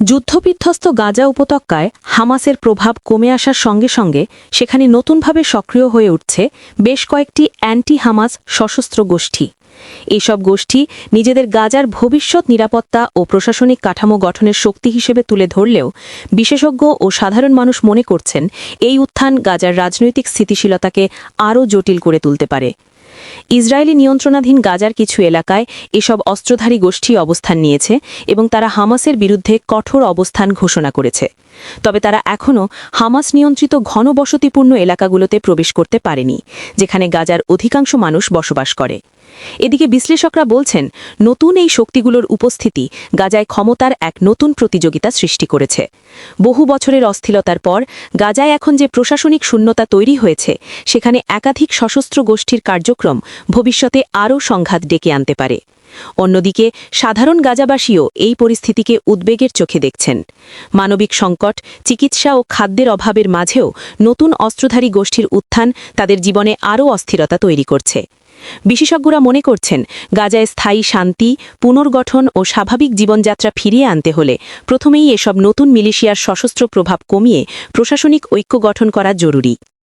যুদ্ধবিধ্বস্ত গাজা উপত্যকায় হামাসের প্রভাব কমে আসার সঙ্গে সঙ্গে সেখানে নতুনভাবে সক্রিয় হয়ে উঠছে বেশ কয়েকটি অ্যান্টি হামাস সশস্ত্র গোষ্ঠী। এইসব গোষ্ঠী নিজেদের গাজার ভবিষ্যৎ নিরাপত্তা ও প্রশাসনিক কাঠামো গঠনের শক্তি হিসেবে তুলে ধরলেও বিশেষজ্ঞ ও সাধারণ মানুষ মনে করছেন এই উত্থান গাজার রাজনৈতিক স্থিতিশীলতাকে আরও জটিল করে তুলতে পারে। ইসরায়েলি নিয়ন্ত্রণাধীন গাজার কিছু এলাকায় এসব অস্ত্রধারী গোষ্ঠী অবস্থান নিয়েছে এবং তারা হামাসের বিরুদ্ধে কঠোর অবস্থান ঘোষণা করেছে। তবে তারা এখনও হামাস নিয়ন্ত্রিত ঘনবসতিপূর্ণ এলাকাগুলোতে প্রবেশ করতে পারেনি, যেখানে গাজার অধিকাংশ মানুষ বসবাস করে। এদিকে বিশ্লেষকরা বলছেন, নতুন এই শক্তিগুলোর উপস্থিতি গাজায় ক্ষমতার এক নতুন প্রতিযোগিতা সৃষ্টি করেছে। বহু বছরের অস্থিরতার পর গাজায় এখন যে প্রশাসনিক শূন্যতা তৈরি হয়েছে, সেখানে একাধিক সশস্ত্র গোষ্ঠীর কার্যক্রম ভবিষ্যতে আরও সংঘাত ডেকে আনতে পারে। অন্যদিকে সাধারণ গাজাবাসীও এই পরিস্থিতিকে উদ্বেগের চোখে দেখছেন। মানবিক সংকট, চিকিৎসা ও খাদ্যের অভাবের মাঝেও নতুন অস্ত্রধারী গোষ্ঠীর উত্থান তাদের জীবনে আরও অস্থিরতা তৈরি করছে। বিশেষজ্ঞরা মনে করছেন, গাজায় স্থায়ী শান্তি, পুনর্গঠন ও স্বাভাবিক জীবনযাত্রা ফিরিয়ে আনতে হলে প্রথমেই এসব নতুন মিলিশিয়ার সশস্ত্র প্রভাব কমিয়ে প্রশাসনিক ঐক্য গঠন করা জরুরি।